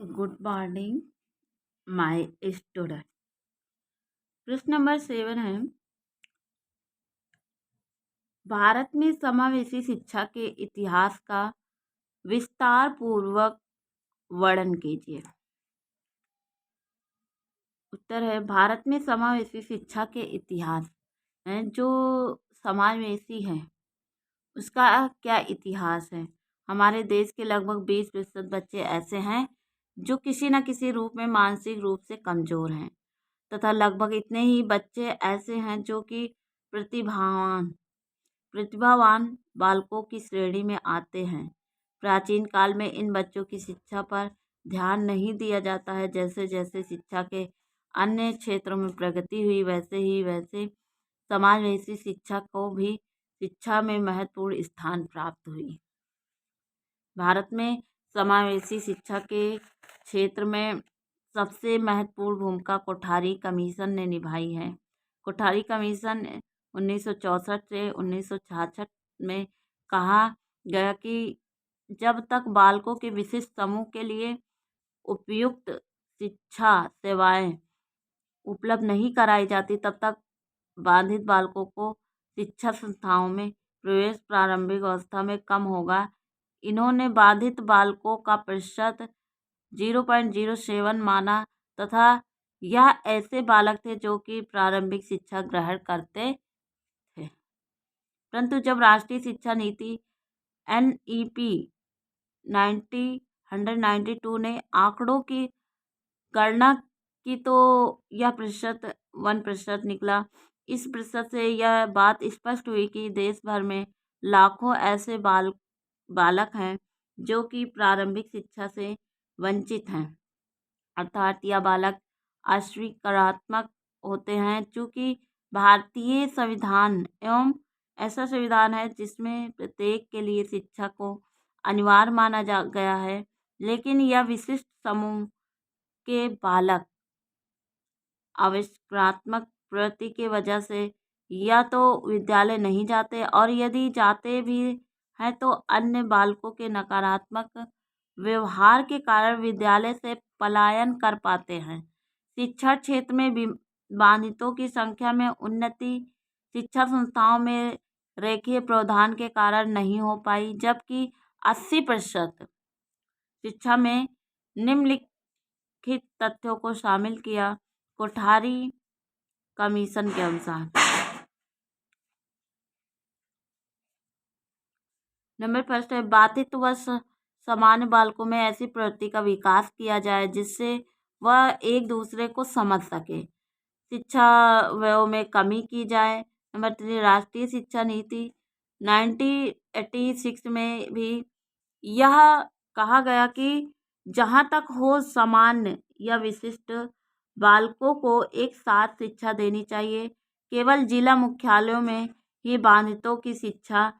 Good morning my student. प्रश्न number 7 है, भारत में समावेशी शिक्षा के इतिहास का विस्तार पूर्वक वर्णन कीजिए। उत्तर है, भारत में समावेशी शिक्षा के इतिहास है जो समावेशी है उसका क्या इतिहास है। हमारे देश के लगभग 20% बच्चे ऐसे हैं जो किसी न किसी रूप में मानसिक रूप से कमजोर हैं तथा लगभग इतने ही बच्चे ऐसे हैं जो कि प्रतिभावान प्रतिभावान बालकों की श्रेणी में आते हैं। प्राचीन काल में इन बच्चों की शिक्षा पर ध्यान नहीं दिया जाता है। जैसे जैसे शिक्षा के अन्य क्षेत्रों में प्रगति हुई वैसे समावेशी शिक्षा को भी शिक्षा में महत्वपूर्ण स्थान प्राप्त हुई। भारत में समावेशी शिक्षा के क्षेत्र में सबसे महत्वपूर्ण भूमिका कोठारी कमीशन ने निभाई है। कोठारी कमीशन 1964 से 1966 में कहा गया कि जब तक बालकों के विशिष्ट समूह के लिए उपयुक्त शिक्षा सेवाएं उपलब्ध नहीं कराई जाती तब तक बाधित बालकों को शिक्षा संस्थाओं में प्रवेश प्रारंभिक अवस्था में कम होगा। इन्होंने बाधित बालकों का प्रतिशत 0.07 माना तथा यह ऐसे बालक थे जो कि प्रारंभिक शिक्षा ग्रहण करते थे। परंतु जब राष्ट्रीय शिक्षा नीति NEP 192 ने आंकड़ों की गणना की तो यह प्रतिशत 1% निकला। इस प्रतिशत से यह बात स्पष्ट हुई कि देश भर में लाखों ऐसे बालक हैं जो कि प्रारंभिक शिक्षा से वंचित हैं, अर्थात यह बालक अस्वीकारात्मक होते हैं। चूँकि भारतीय संविधान एवं ऐसा संविधान है जिसमें प्रत्येक के लिए शिक्षा को अनिवार्य माना गया है, लेकिन यह विशिष्ट समूह के बालक आविष्कारात्मक प्रवृत्ति की वजह से या तो विद्यालय नहीं जाते और यदि जाते भी हैं तो अन्य बालकों के नकारात्मक व्यवहार के कारण विद्यालय से पलायन कर पाते हैं। शिक्षा क्षेत्र में बाधितों की संख्या में उन्नति शिक्षा संस्थाओं में रेखीय प्रावधान के कारण नहीं हो पाई, जबकि 80% शिक्षा में निम्नलिखित तथ्यों को शामिल किया कोठारी कमीशन के अनुसार। नंबर फर्स्ट है, बाधित व सामान्य बालकों में ऐसी प्रवृत्ति का विकास किया जाए जिससे वह एक दूसरे को समझ सके। शिक्षा व्यय में कमी की जाए। नंबर 3, राष्ट्रीय शिक्षा नीति 1986 में भी यह कहा गया कि जहाँ तक हो सामान्य या विशिष्ट बालकों को एक साथ शिक्षा देनी चाहिए। केवल जिला मुख्यालयों में ही बाधितों की शिक्षा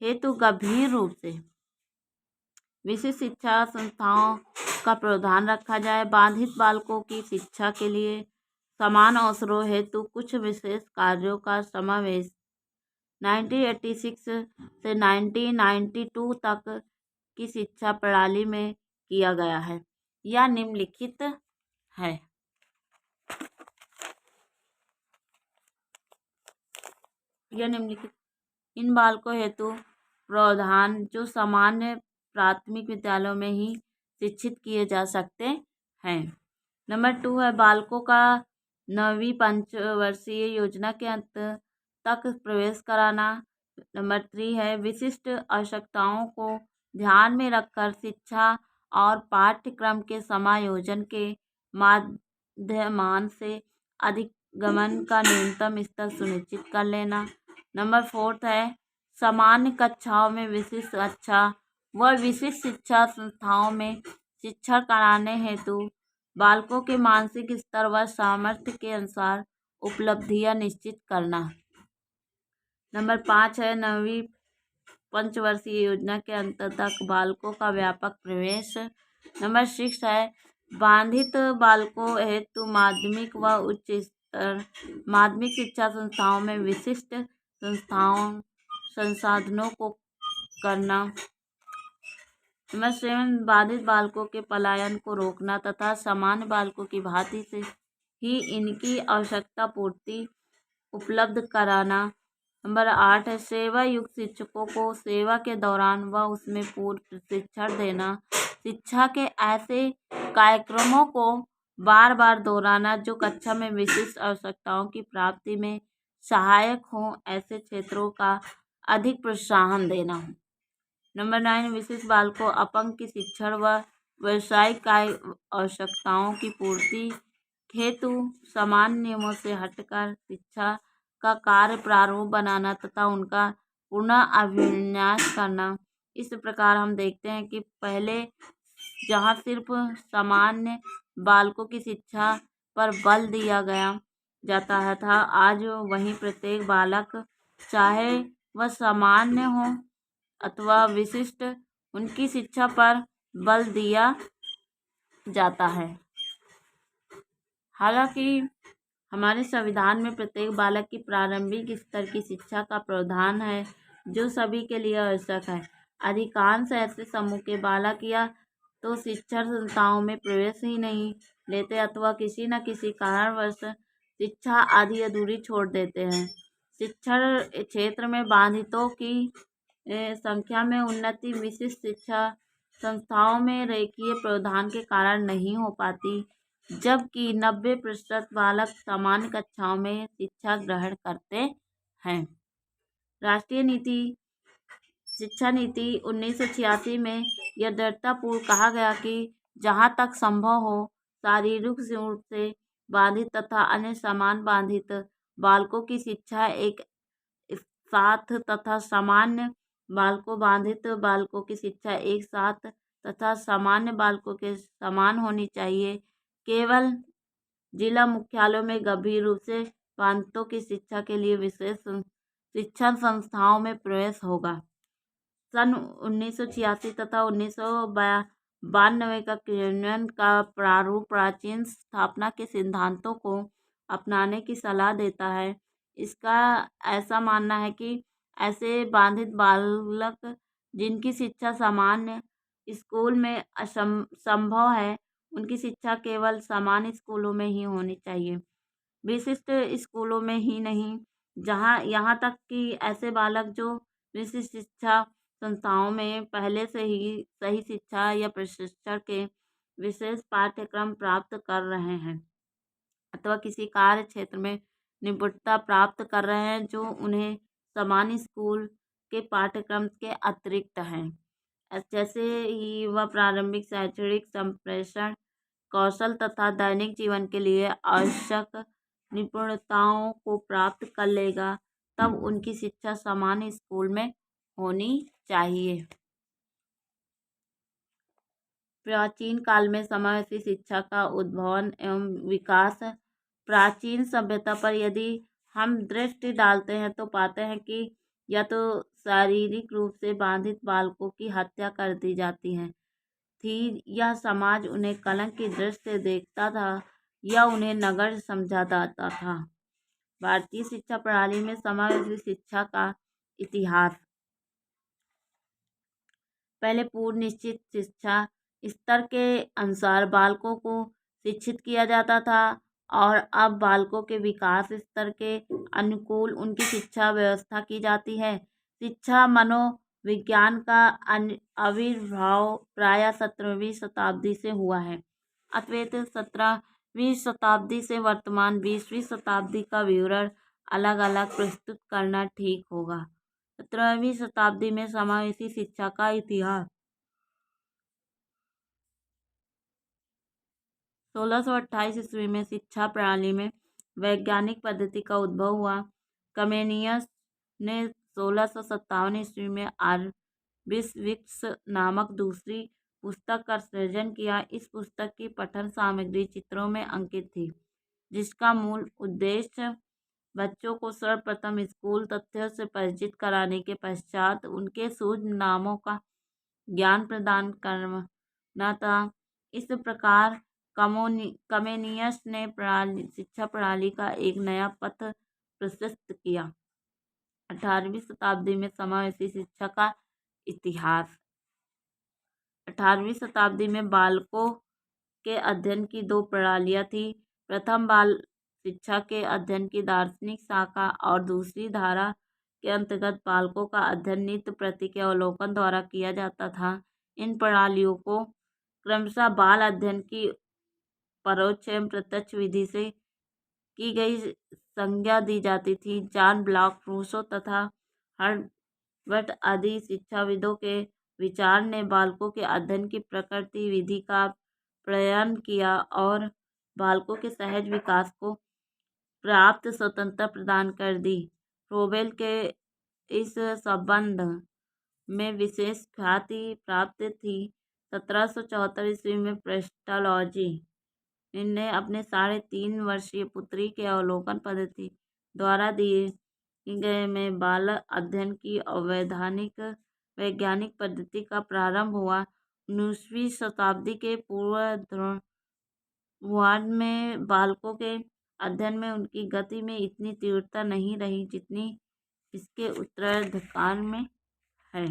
हेतु गंभीर रूप से विशिष्ट शिक्षा संस्थाओं का प्रावधान रखा जाए। बाधित बालकों की शिक्षा के लिए समान अवसरों हेतु कुछ विशेष कार्यों का समावेश 1986 से 1992 तक की शिक्षा प्रणाली में किया गया है। यह निम्नलिखित है। इन बालकों हेतु प्रावधान जो सामान्य प्राथमिक विद्यालयों में ही शिक्षित किए जा सकते हैं। नंबर 2 है, बालकों का 9वीं पंचवर्षीय योजना के अंत तक प्रवेश कराना। नंबर 3 है, विशिष्ट आवश्यकताओं को ध्यान में रखकर शिक्षा और पाठ्यक्रम के समायोजन के माध्यम से अधिगमन का न्यूनतम स्तर सुनिश्चित कर लेना। नंबर 4 है, सामान्य कक्षाओं में विशिष्ट अच्छा व विशिष्ट शिक्षा संस्थाओं में शिक्षा कराने हेतु बालकों के मानसिक स्तर व सामर्थ्य के अनुसार उपलब्धियां निश्चित करना। नंबर 5 है, 9वीं पंचवर्षीय योजना के अंतर्गत बालकों का व्यापक प्रवेश। नंबर 6 है, बाधित बालकों हेतु माध्यमिक व उच्च स्तर माध्यमिक शिक्षा संस्थाओं में विशिष्ट संसाधनों को करना। नंबर 7, बाधित बालकों के पलायन को रोकना तथा सामान्य बालकों की भांति से ही इनकी आवश्यकता पूर्ति उपलब्ध कराना। नंबर 8 है सेवा युक्त शिक्षकों को सेवा के दौरान व उसमें पूर्व प्रशिक्षण देना। शिक्षा के ऐसे कार्यक्रमों को बार बार दोहराना जो कक्षा में विशिष्ट आवश्यकताओं की प्राप्ति में सहायक हों, ऐसे क्षेत्रों का अधिक प्रोत्साहन देना। नंबर 9, विशिष्ट बालकों अपंग की शिक्षण व व्यावसायिक आवश्यकताओं की पूर्ति हेतु सामान्य नियमों से हटकर शिक्षा का कार्य प्रारूप बनाना तथा उनका पुनः अभिन्यास करना। इस प्रकार हम देखते हैं कि पहले जहाँ सिर्फ सामान्य बालकों की शिक्षा पर बल दिया गया जाता है था, आज वहीं प्रत्येक बालक चाहे वह सामान्य हो अथवा विशिष्ट, उनकी शिक्षा पर बल दिया जाता है। हालांकि हमारे संविधान में प्रत्येक बालक की प्रारंभिक स्तर की शिक्षा का प्रावधान है जो सभी के लिए आवश्यक है। अधिकांश ऐसे समूह के बालक या तो शिक्षण संस्थाओं में प्रवेश ही नहीं लेते अथवा किसी न किसी कारणवश शिक्षा आधी अधूरी छोड़ देते हैं। शिक्षण क्षेत्र में बाधितों की संख्या में उन्नति विशिष्ट शिक्षा संस्थाओं में रेखीय प्रावधान के कारण नहीं हो पाती, जबकि 90% बालक सामान्य कक्षाओं में शिक्षा ग्रहण करते हैं। राष्ट्रीय शिक्षा नीति 1986 में यह दृढ़तापूर्वक कहा गया कि जहाँ तक संभव हो शारीरिक रूप से बाधित तथा अन्य समान बाधित बालकों की शिक्षा एक साथ तथा सामान्य बालकों बाधित बालकों की शिक्षा एक साथ तथा सामान्य बालकों के समान होनी चाहिए। केवल जिला मुख्यालयों में गंभीर रूप से बाधितों की शिक्षा के लिए विशेष शिक्षण संस्थाओं में प्रवेश होगा। सन 1986 तथा 1992 का क्रियान्वयन का प्रारूप प्राचीन स्थापना के सिद्धांतों को अपनाने की सलाह देता है। इसका ऐसा मानना है कि ऐसे बाधित बालक जिनकी शिक्षा सामान्य स्कूल में संभव है, उनकी शिक्षा केवल सामान्य स्कूलों में ही होनी चाहिए, विशिष्ट स्कूलों में ही नहीं। यहाँ तक कि ऐसे बालक जो विशिष्ट शिक्षा संस्थाओं में पहले से ही सही शिक्षा या प्रशिक्षण के विशेष पाठ्यक्रम प्राप्त कर रहे हैं अथवा किसी कार्य क्षेत्र में निपुणता प्राप्त कर रहे हैं जो उन्हें सामान्य स्कूल के पाठ्यक्रम के अतिरिक्त हैं, जैसे ही वह प्रारंभिक शैक्षणिक संप्रेषण कौशल तथा दैनिक जीवन के लिए आवश्यक निपुणताओं को प्राप्त कर लेगा, तब उनकी शिक्षा सामान्य स्कूल में होनी चाहिए। प्राचीन काल में समावेशी शिक्षा का उद्भवन एवं विकास। प्राचीन सभ्यता पर यदि हम दृष्टि डालते हैं तो पाते हैं कि या तो शारीरिक रूप से बाधित बालकों की हत्या कर दी जाती थी, या समाज उन्हें कलंक की दृष्टि से देखता था, या उन्हें नगर समझा जाता था। भारतीय शिक्षा प्रणाली में समावेशी शिक्षा का इतिहास। पहले पूर्व निश्चित शिक्षा स्तर के अनुसार बालकों को शिक्षित किया जाता था और अब बालकों के विकास स्तर के अनुकूल उनकी शिक्षा व्यवस्था की जाती है। शिक्षा मनोविज्ञान का आविर्भाव प्रायः 17वीं शताब्दी से हुआ है। अतएव 17वीं शताब्दी से वर्तमान 20वीं शताब्दी का विवरण अलग अलग प्रस्तुत करना ठीक होगा। 17वीं शताब्दी में समावेशी शिक्षा का इतिहास। 1628 ईस्वी में शिक्षा प्रणाली में वैज्ञानिक पद्धति का उद्भव हुआ। कमेनियस ने 1657 ईस्वी में आर्बिस्विक्स नामक दूसरी पुस्तक का सृजन किया। इस पुस्तक की पठन सामग्री चित्रों में अंकित थी, जिसका मूल उद्देश्य बच्चों को सर्वप्रथम स्कूल तथ्यों से परिचित कराने के पश्चात उनके सूझ नामों का ज्ञान प्रदान करना था। इस प्रकार कमेनियस ने शिक्षा प्रणाली का एक नया पथ प्रशस्त किया। 18वीं शताब्दी में समावेशी शिक्षा का इतिहास। 18वीं शताब्दी में बालकों के अध्ययन की दो प्रणालियाँ थी। प्रथम बाल शिक्षा के अध्ययन की दार्शनिक शाखा और दूसरी धारा के अंतर्गत बालकों का अध्ययन नित्य प्रति के अवलोकन द्वारा किया जाता था। इन प्रणालियों को क्रमशः बाल अध्ययन की परोक्ष एवं प्रत्यक्ष विधि से की गई संज्ञा दी जाती थी। जॉन ब्लॉक रूसो तथा हर्बर्ट आदि शिक्षाविदों के विचार ने बालकों के अध्ययन की प्रकृति विधि का प्रयन किया और बालकों के सहज विकास को पर्याप्त स्वतंत्रता प्रदान कर दी। फ्रोबेल के इस संबंध में विशेष ख्याति प्राप्त थी। 1774 ईस्वी में प्रेस्टालॉजी इनने अपने 3.5 वर्षीय पुत्री के अवलोकन पद्धति द्वारा दिए गए में बाल अध्ययन की अवैधानिक वैज्ञानिक पद्धति का प्रारंभ हुआ। 19वीं शताब्दी के पूर्वार्ध में बालकों के अध्ययन में उनकी गति में इतनी तीव्रता नहीं रही जितनी इसके उत्तरार्ध काल में है।